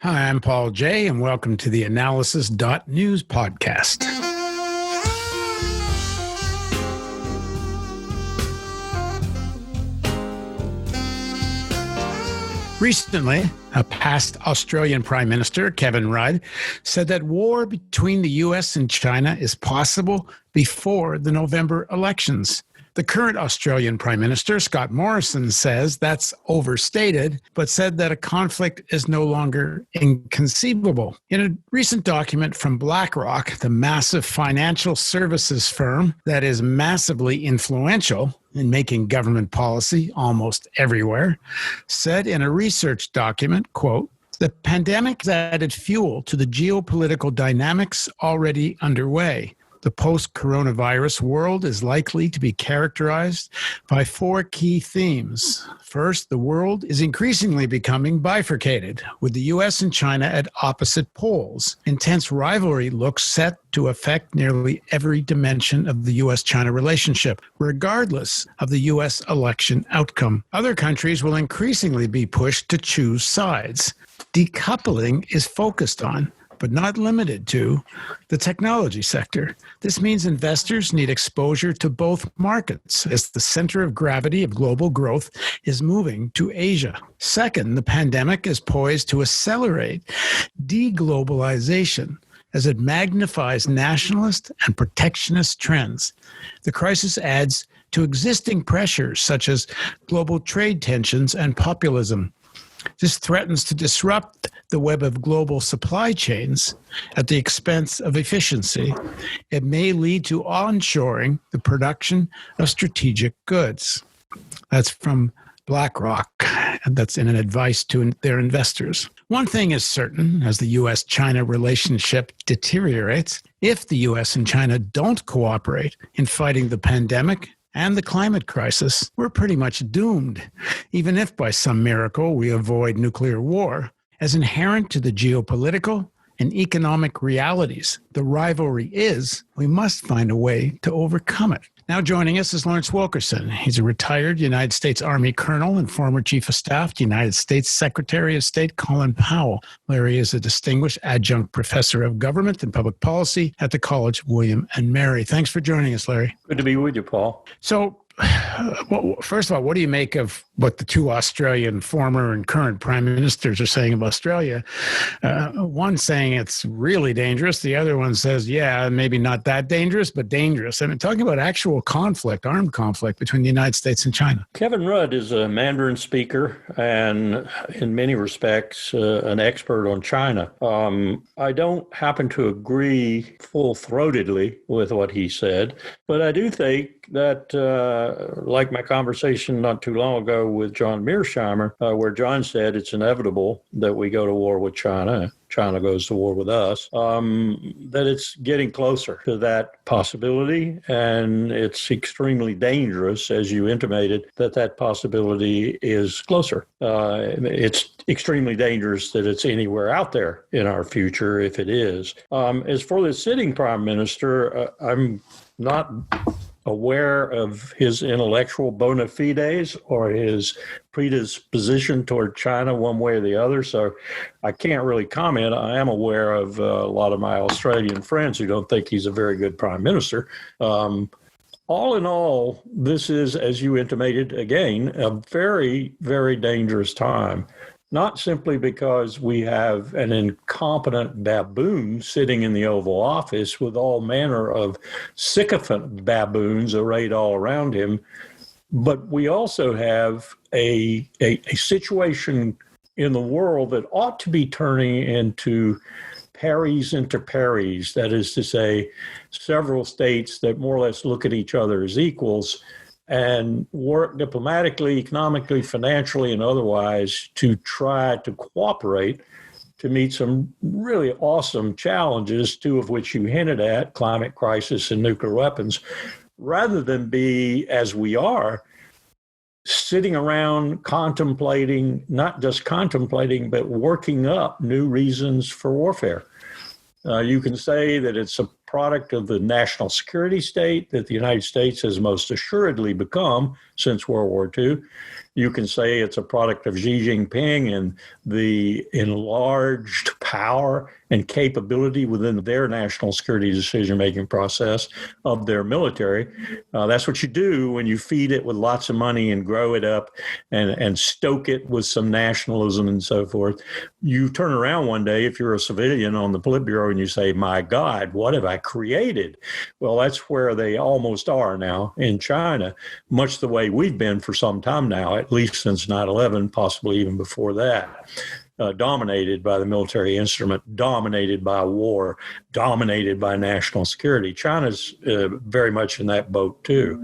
Hi, I'm Paul J., and welcome to the theAnalysis.news podcast. Recently, a past Australian Prime Minister, Kevin Rudd, said that war between the U.S. and China is possible before the November elections. The current Australian Prime Minister, Scott Morrison, says that's overstated, but said that a conflict is no longer inconceivable. In a recent document from BlackRock, the massive financial services firm that is massively influential in making government policy almost everywhere, said in a research document, quote, "The pandemic added fuel to the geopolitical dynamics already underway. The post-coronavirus world is likely to be characterized by four key themes. First, the world is increasingly becoming bifurcated, with the U.S. and China at opposite poles. Intense rivalry looks set to affect nearly every dimension of the U.S.-China relationship, regardless of the U.S. election outcome. Other countries will increasingly be pushed to choose sides. Decoupling is focused on, but not limited to, the technology sector. This means investors need exposure to both markets as the center of gravity of global growth is moving to Asia. Second, the pandemic is poised to accelerate deglobalization as it magnifies nationalist and protectionist trends. The crisis adds to existing pressures such as global trade tensions and populism. This threatens to disrupt the web of global supply chains at the expense of efficiency. It may lead to onshoring the production of strategic goods." That's from BlackRock, and that's in an advice to their investors. One thing is certain, as the U.S.-China relationship deteriorates, if the U.S. and China don't cooperate in fighting the pandemic and the climate crisis, we're pretty much doomed. Even if by some miracle we avoid nuclear war, as inherent to the geopolitical and economic realities the rivalry is, we must find a way to overcome it. Now joining us is Lawrence Wilkerson. He's a retired United States Army colonel and former Chief of Staff to United States Secretary of State Colin Powell. Larry is a distinguished adjunct professor of government and public policy at the College of William and Mary. Thanks for joining us, Larry. Good to be with you, Paul. So, first of all, what do you make of what the two Australian former and current prime ministers are saying of Australia? One saying it's really dangerous. The other one says, yeah, maybe not that dangerous, but dangerous. I mean, talking about actual conflict, armed conflict between the United States and China. Kevin Rudd is a Mandarin speaker and in many respects an expert on China. I don't happen to agree full-throatedly with what he said, but I do think that, like my conversation not too long ago with John Mearsheimer, where John said it's inevitable that we go to war with China, China goes to war with us, that it's getting closer to that possibility, and it's extremely dangerous, as you intimated, that possibility is closer. It's extremely dangerous that it's anywhere out there in our future, if it is. As for the sitting prime minister, I'm not aware of his intellectual bona fides or his predisposition toward China one way or the other, so I can't really comment. I am aware of a lot of my Australian friends who don't think he's a very good prime minister. All in all, this is, as you intimated again, a very, very dangerous time. Not simply because we have an incompetent baboon sitting in the Oval Office with all manner of sycophant baboons arrayed all around him, but we also have a situation in the world that ought to be turning into pares inter pares, that is to say, several states that more or less look at each other as equals and work diplomatically, economically, financially, and otherwise to try to cooperate to meet some really awesome challenges, two of which you hinted at, climate crisis and nuclear weapons, rather than be, as we are, sitting around contemplating, not just contemplating, but working up new reasons for warfare. You can say that it's a product of the national security state that the United States has most assuredly become since World War II. You can say it's a product of Xi Jinping and the enlarged power and capability within their national security decision-making process of their military. That's what you do when you feed it with lots of money and grow it up and stoke it with some nationalism and so forth. You turn around one day, if you're a civilian on the Politburo, and you say, my God, what have I created? Well, that's where they almost are now in China, much the way we've been for some time now, at least since 9/11, possibly even before that. Dominated by the military instrument, dominated by war, dominated by national security. China's very much in that boat too.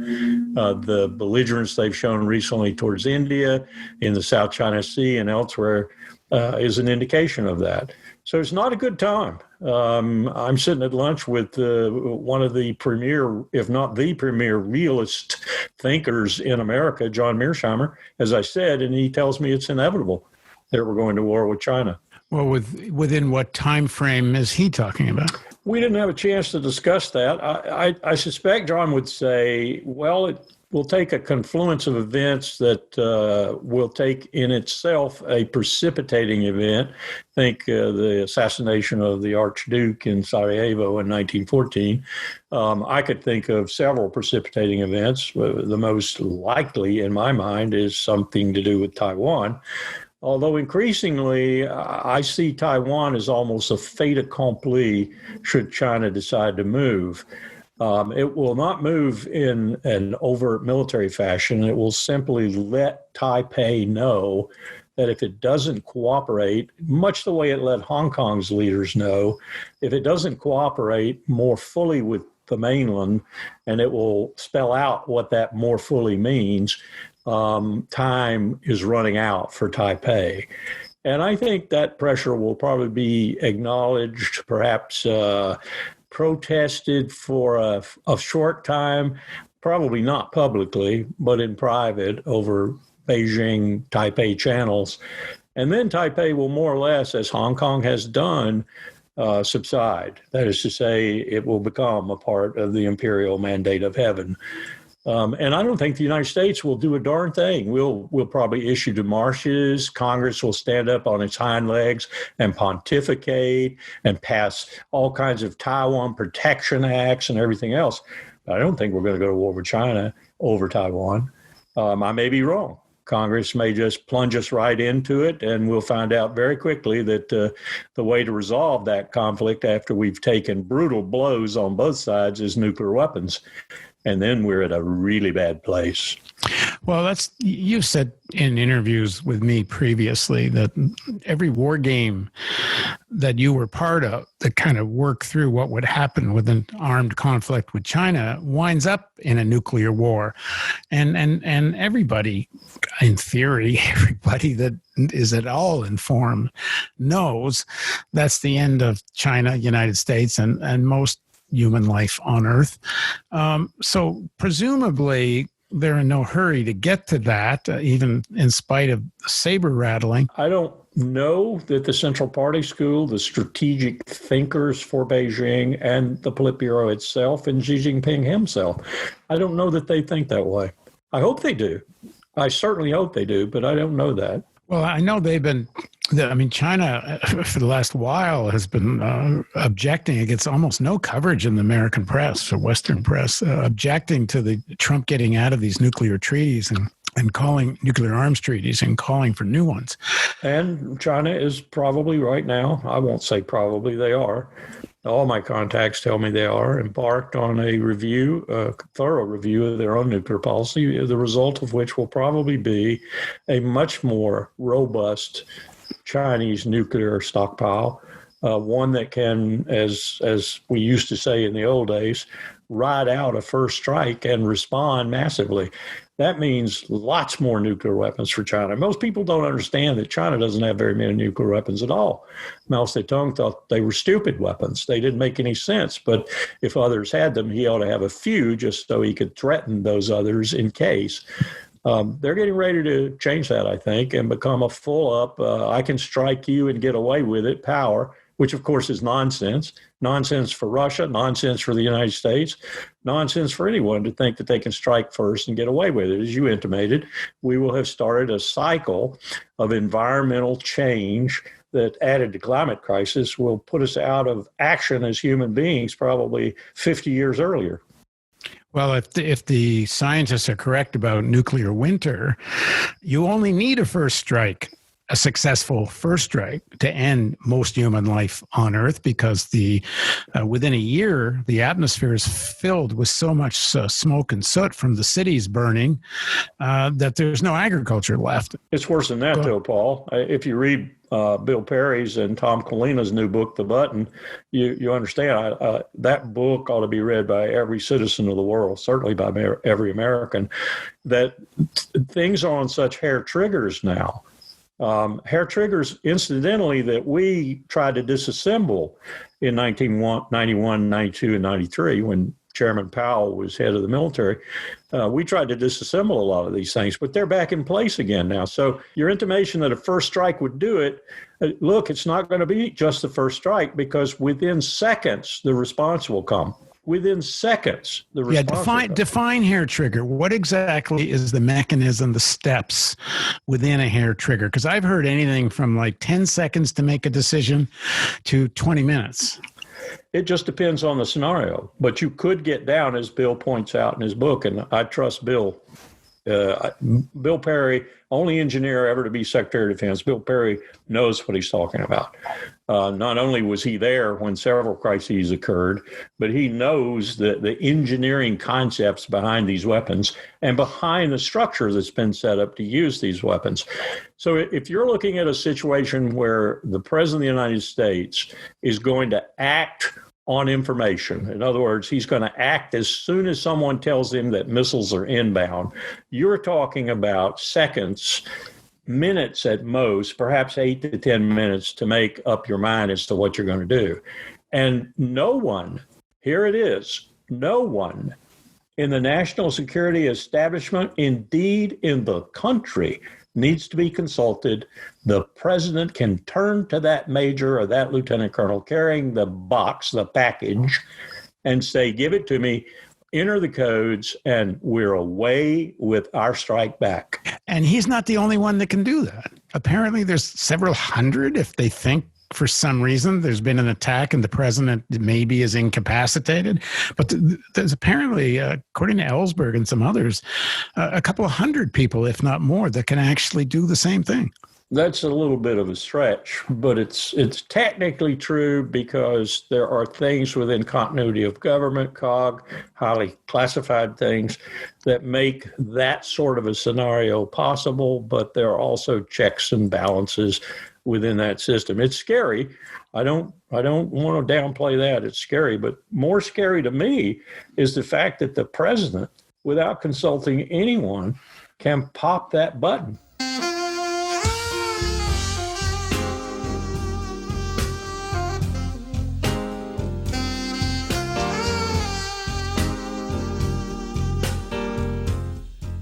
The belligerence they've shown recently towards India in the South China Sea and elsewhere is an indication of that. So it's not a good time. I'm sitting at lunch with one of the premier, if not the premier, realist thinkers in America, John Mearsheimer, as I said, and he tells me it's inevitable that we're going to war with China. Well, within what time frame is he talking about? We didn't have a chance to discuss that. I suspect John would say, well, it will take a confluence of events that will take in itself a precipitating event. Think the assassination of the Archduke in Sarajevo in 1914. I could think of several precipitating events. The most likely, in my mind, is something to do with Taiwan. Although increasingly, I see Taiwan as almost a fait accompli should China decide to move. It will not move in an overt military fashion. It will simply let Taipei know that if it doesn't cooperate, much the way it let Hong Kong's leaders know, if it doesn't cooperate more fully with the mainland, and it will spell out what that more fully means, time is running out for Taipei. And I think that pressure will probably be acknowledged, perhaps protested for a short time, probably not publicly, but in private over Beijing, Taipei channels. And then Taipei will more or less, as Hong Kong has done, subside. That is to say, it will become a part of the imperial mandate of heaven. And I don't think the United States will do a darn thing. We'll probably issue demarches. Congress will stand up on its hind legs and pontificate and pass all kinds of Taiwan protection acts and everything else. But I don't think we're going to go to war with China over Taiwan. I may be wrong. Congress may just plunge us right into it, and we'll find out very quickly that the way to resolve that conflict after we've taken brutal blows on both sides is nuclear weapons. And then we're at a really bad place. Well, you've said in interviews with me previously that every war game that you were part of that kind of worked through what would happen with an armed conflict with China winds up in a nuclear war. And everybody, in theory, everybody that is at all informed knows that's the end of China, United States, and most human life on Earth. So presumably they're in no hurry to get to that, even in spite of saber rattling. I don't know that the Central Party School, the strategic thinkers for Beijing, and the Politburo itself, and Xi Jinping himself, I don't know that they think that way. I hope they do. I certainly hope they do, but I don't know that. Well, I know China for the last while has been objecting. It gets almost no coverage in the American press or Western press, objecting to the Trump getting out of these nuclear treaties and calling nuclear arms treaties and calling for new ones. And China is probably right now, I won't say probably, they are. All my contacts tell me they are embarked on a thorough review of their own nuclear policy, the result of which will probably be a much more robust Chinese nuclear stockpile, one that can, as we used to say in the old days, ride out a first strike and respond massively. That means lots more nuclear weapons for China. Most people don't understand that China doesn't have very many nuclear weapons at all. Mao Zedong thought they were stupid weapons. They didn't make any sense. But if others had them, he ought to have a few just so he could threaten those others in case. They're getting ready to change that, I think, and become a full-up, I can strike you and get away with it power. which of course is nonsense. Nonsense for Russia, nonsense for the United States, nonsense for anyone to think that they can strike first and get away with it. As you intimated, we will have started a cycle of environmental change that, added to climate crisis, will put us out of action as human beings probably 50 years earlier. Well, if the scientists are correct about nuclear winter, you only need a first strike, a successful first strike, to end most human life on Earth, because within a year, the atmosphere is filled with so much smoke and soot from the cities burning that there's no agriculture left. It's worse than that, though, Paul. If you read Bill Perry's and Tom Colina's new book, The Button, you understand that book ought to be read by every citizen of the world, certainly by every American, that things are on such hair triggers now. Hair triggers, incidentally, that we tried to disassemble in 1991, 92, and 93 when Chairman Powell was head of the military. We tried to disassemble a lot of these things, but they're back in place again now. So your intimation that a first strike would do it, look, it's not going to be just the first strike, because within seconds, the response will come. Within seconds, the response. Define hair trigger. What exactly is the mechanism, the steps within a hair trigger? Because I've heard anything from like 10 seconds to make a decision to 20 minutes. It just depends on the scenario. But you could get down, as Bill points out in his book, and I trust Bill. Bill Perry, only engineer ever to be Secretary of Defense. Bill Perry knows what he's talking about. Not only was he there when several crises occurred, but he knows the engineering concepts behind these weapons and behind the structure that's been set up to use these weapons. So if you're looking at a situation where the President of the United States is going to act on information. In other words, he's going to act as soon as someone tells him that missiles are inbound. You're talking about seconds, minutes at most, perhaps 8 to 10 minutes to make up your mind as to what you're going to do. And no one, here it is, no one in the national security establishment, indeed in the country, needs to be consulted. The president can turn to that major or that lieutenant colonel carrying the box, the package, and say, give it to me, enter the codes, and we're away with our strike back. And he's not the only one that can do that. Apparently there's several hundred, if they think for some reason there's been an attack and the president maybe is incapacitated. But there's apparently, according to Ellsberg and some others, a couple of hundred people, if not more, that can actually do the same thing. That's a little bit of a stretch, but it's technically true, because there are things within continuity of government, COG, highly classified things, that make that sort of a scenario possible, but there are also checks and balances within that system. It's scary. I don't want to downplay that. It's scary, but more scary to me is the fact that the president, without consulting anyone, can pop that button.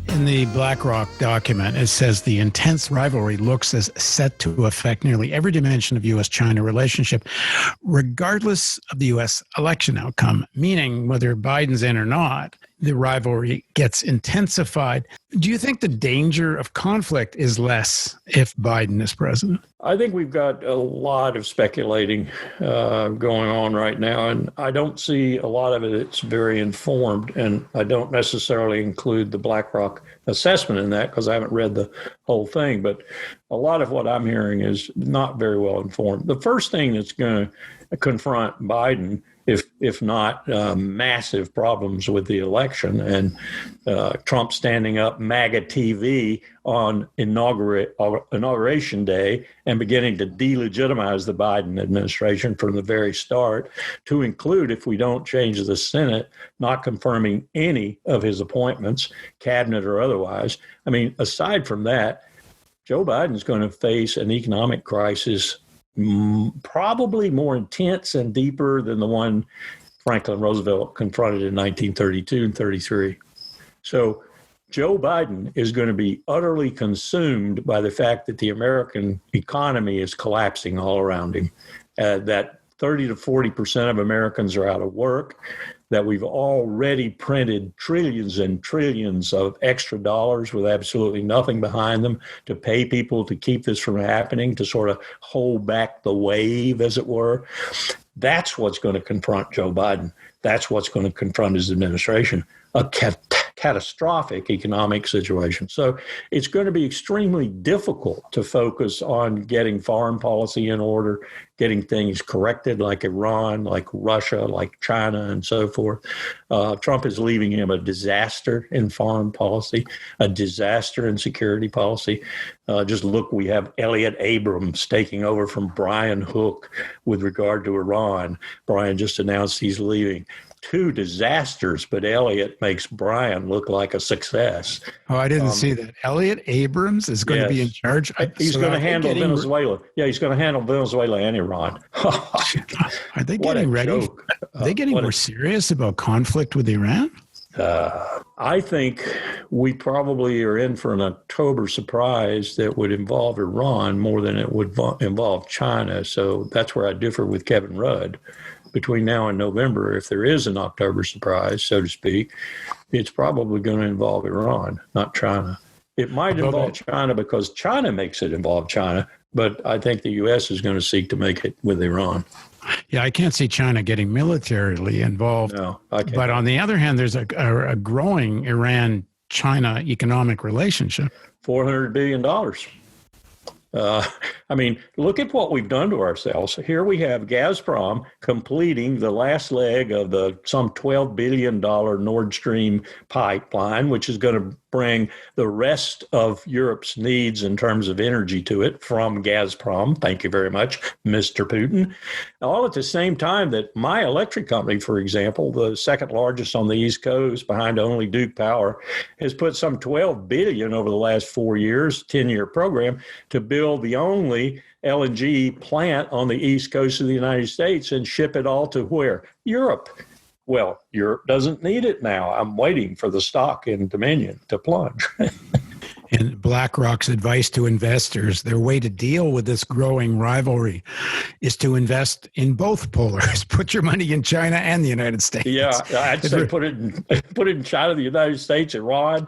In the BlackRock document, it says the intense rivalry looks as set to affect nearly every dimension of U.S.-China relationship, regardless of the U.S. election outcome, meaning whether Biden's in or not, the rivalry gets intensified. Do you think the danger of conflict is less if Biden is president? I think we've got a lot of speculating going on right now, and I don't see a lot of it. It's very informed, and I don't necessarily include the BlackRock assessment in that because I haven't read the whole thing, but a lot of what I'm hearing is not very well informed. The first thing that's going to confront Biden, if not massive problems with the election and Trump standing up MAGA TV on inauguration day and beginning to delegitimize the Biden administration from the very start, to include, if we don't change the Senate, not confirming any of his appointments, cabinet or otherwise. I mean, aside from that, Joe Biden's going to face an economic crisis probably more intense and deeper than the one Franklin Roosevelt confronted in 1932 and 33. So Joe Biden is going to be utterly consumed by the fact that the American economy is collapsing all around him. that 30 to 40% of Americans are out of work, that we've already printed trillions and trillions of extra dollars with absolutely nothing behind them to pay people to keep this from happening, to sort of hold back the wave, as it were. That's what's going to confront Joe Biden. That's what's going to confront his administration, a catastrophic economic situation. So it's going to be extremely difficult to focus on getting foreign policy in order, getting things corrected like Iran, like Russia, like China, and so forth. Trump is leaving him a disaster in foreign policy, a disaster in security policy. Just look, we have Elliott Abrams taking over from Brian Hook with regard to Iran. Brian just announced he's leaving. Two disasters, but Elliott makes Brian look like a success. Oh, I didn't see that. Elliott Abrams is going to be in charge. He's going to handle Venezuela. Yeah, he's going to handle Venezuela and Iran. Are they getting ready? Are they getting more serious about conflict with Iran? I think we probably are in for an October surprise that would involve Iran more than it would involve China. So that's where I differ with Kevin Rudd. Between now and November, if there is an October surprise, so to speak, it's probably going to involve Iran, not China. It might involve China because China makes it involve China, but I think the U.S. is going to seek to make it with Iran. Yeah, I can't see China getting militarily involved. No, I can't. But on the other hand, there's a growing Iran-China economic relationship. $400 billion. I mean, look at what we've done to ourselves. Here we have Gazprom completing the last leg of the some $12 billion Nord Stream pipeline, which is going to bring the rest of Europe's needs in terms of energy to it from Gazprom. Thank you very much, Mr. Putin. All at the same time that my electric company, for example, the second largest on the East Coast behind only Duke Power, has put some $12 billion over the last 4 years, 10-year program, to build the only LNG plant on the East Coast of the United States and ship it all to where? Europe. Well, Europe doesn't need it now. I'm waiting for the stock in Dominion to plunge. And BlackRock's advice to investors, their way to deal with this growing rivalry is to invest in both polars. Put your money in China and the United States. Yeah, I'd say put it in China, the United States, Iran.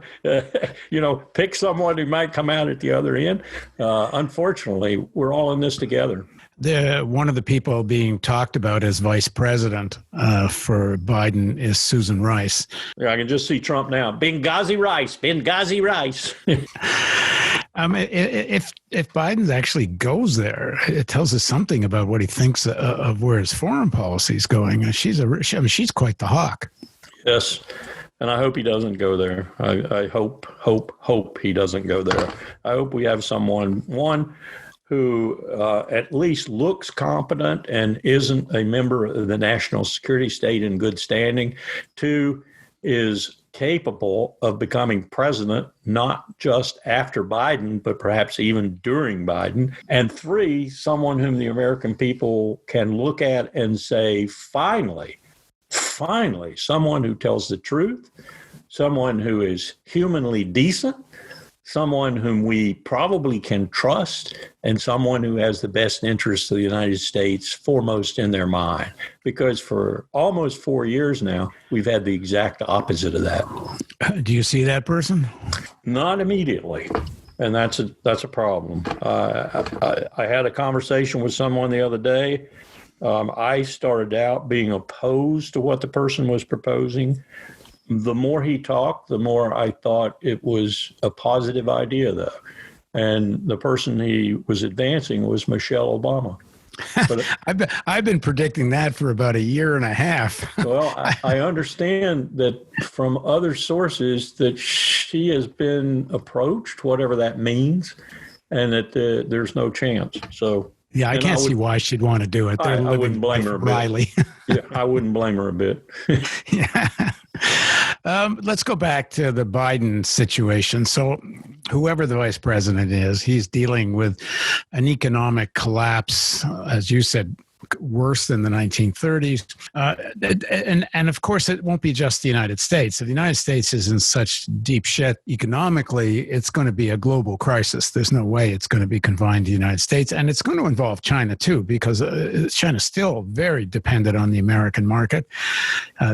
Pick someone who might come out at the other end. Unfortunately, we're all in this together. One of the people being talked about as vice president for Biden is Susan Rice. Yeah, I can just see Trump now. Benghazi Rice. If Biden actually goes there, it tells us something about what he thinks of where his foreign policy is going. She's quite the hawk. Yes. And I hope he doesn't go there. I hope he doesn't go there. I hope we have someone, who at least looks competent and isn't a member of the national security state in good standing. 2, is capable of becoming president, not just after Biden, but perhaps even during Biden. And 3, someone whom the American people can look at and say, finally, someone who tells the truth, someone who is humanly decent, someone whom we probably can trust, and someone who has the best interests of the United States foremost in their mind. Because for almost 4 years now, we've had the exact opposite of that. Do you see that person? Not immediately. And that's a problem. I had a conversation with someone the other day. I started out being opposed to what the person was proposing. The more he talked, the more I thought it was a positive idea, though. And the person he was advancing was Michelle Obama. But I've been predicting that for about 1.5 years. Well, I understand that from other sources that she has been approached, whatever that means, and that there's no chance. So yeah, I can't see why she'd want to do it. I wouldn't blame her a bit. Yeah, I wouldn't blame her a bit. Yeah. Let's go back to the Biden situation. So whoever the vice president is, he's dealing with an economic collapse, as you said, worse than the 1930s. And of course, it won't be just the United States. If the United States is in such deep shit economically, it's going to be a global crisis. There's no way it's going to be confined to the United States. And it's going to involve China, too, because China's still very dependent on the American market.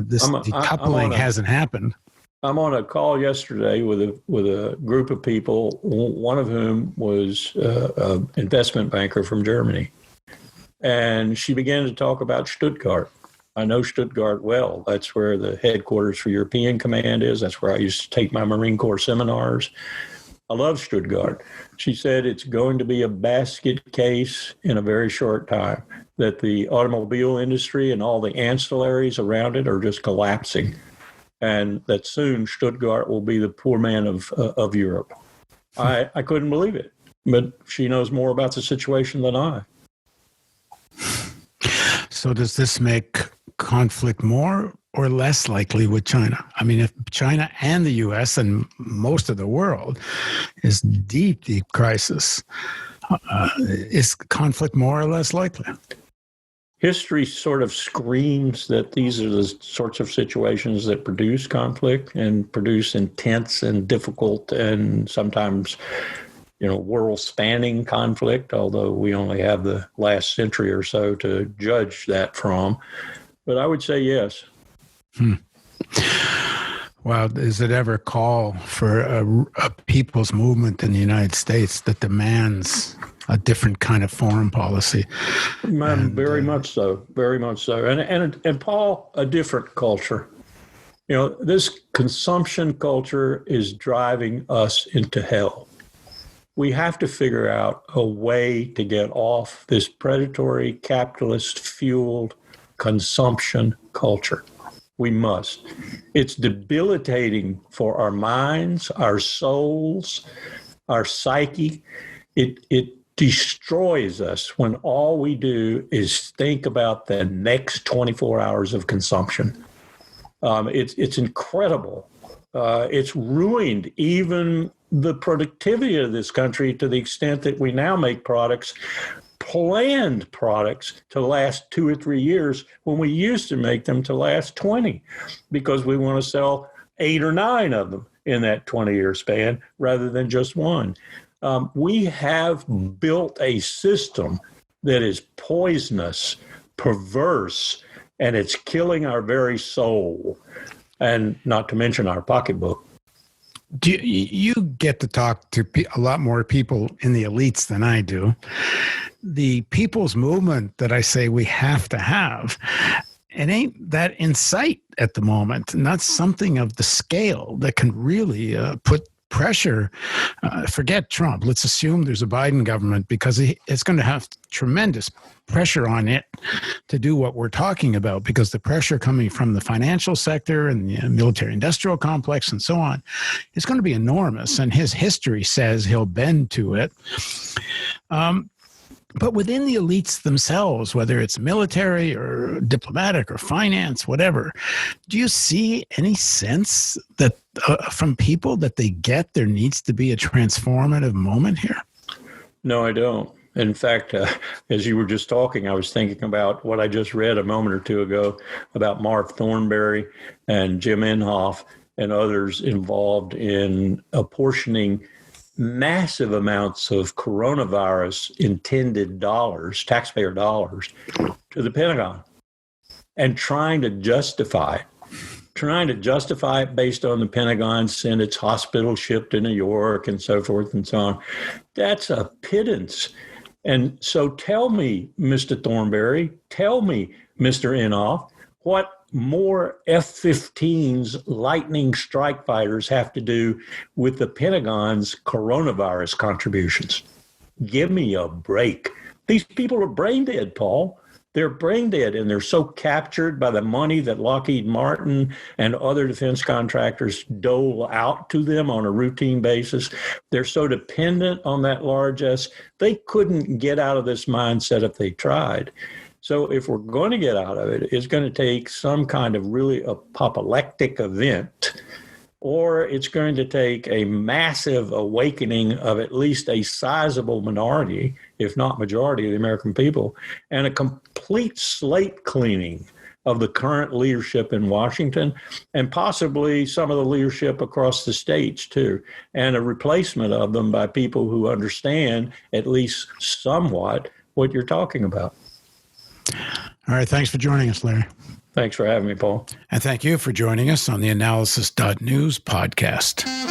This decoupling hasn't happened. I'm on a call yesterday with a group of people, one of whom was an investment banker from Germany. And she began to talk about Stuttgart. I know Stuttgart well. That's where the headquarters for European Command is. That's where I used to take my Marine Corps seminars. I love Stuttgart. She said it's going to be a basket case in a very short time, that the automobile industry and all the ancillaries around it are just collapsing, and that soon Stuttgart will be the poor man of Europe. I couldn't believe it, but she knows more about the situation than I. So does this make conflict more or less likely with China? I mean, if China and the U.S. and most of the world is deep crisis, is conflict more or less likely? History sort of screams that these are the sorts of situations that produce conflict and produce intense and difficult and sometimes world-spanning conflict, although we only have the last century or so to judge that from. But I would say yes. Well, does it ever call for a people's movement in the United States that demands a different kind of foreign policy? Very much so. And Paul, a different culture. This consumption culture is driving us into hell. We have to figure out a way to get off this predatory, capitalist-fueled consumption culture. We must. It's debilitating for our minds, our souls, our psyche. It destroys us when all we do is think about the next 24 hours of consumption. It's incredible. It's ruined even the productivity of this country to the extent that we now make planned products to last 2 or 3 years when we used to make them to last 20, because we want to sell 8 or 9 of them in that 20-year span rather than just one. We have built a system that is poisonous, perverse, and it's killing our very soul, and not to mention our pocketbook. Do you get to talk to a lot more people in the elites than I do? The people's movement that I say we have to have, it ain't that in sight at the moment, not something of the scale that can really put pressure. Forget Trump. Let's assume there's a Biden government, because it's going to have tremendous pressure on it to do what we're talking about, because the pressure coming from the financial sector and the military industrial complex and so on is going to be enormous. And his history says he'll bend to it. But within the elites themselves, whether it's military or diplomatic or finance, whatever, do you see any sense that from people that they get there needs to be a transformative moment here? No, I don't. In fact, as you were just talking, I was thinking about what I just read a moment or two ago about Mark Thornberry and Jim Inhofe and others involved in apportioning massive amounts of coronavirus intended dollars, taxpayer dollars, to the Pentagon, and trying to justify it based on the Pentagon sent its hospital ship to New York and so forth and so on. That's a pittance. And so tell me, Mr. Thornberry, tell me, Mr. Inhofe, what more F-15s Lightning strike fighters have to do with the Pentagon's coronavirus contributions? Give me a break. These people are brain dead, Paul. They're brain dead, and they're so captured by the money that Lockheed Martin and other defense contractors dole out to them on a routine basis. They're so dependent on that largesse, they couldn't get out of this mindset if they tried. So if we're going to get out of it, it's going to take some kind of really apoplectic event, or it's going to take a massive awakening of at least a sizable minority if not majority, of the American people, and a complete slate cleaning of the current leadership in Washington and possibly some of the leadership across the states too, and a replacement of them by people who understand at least somewhat what you're talking about. All right. Thanks for joining us, Larry. Thanks for having me, Paul. And thank you for joining us on the theAnalysis.news podcast.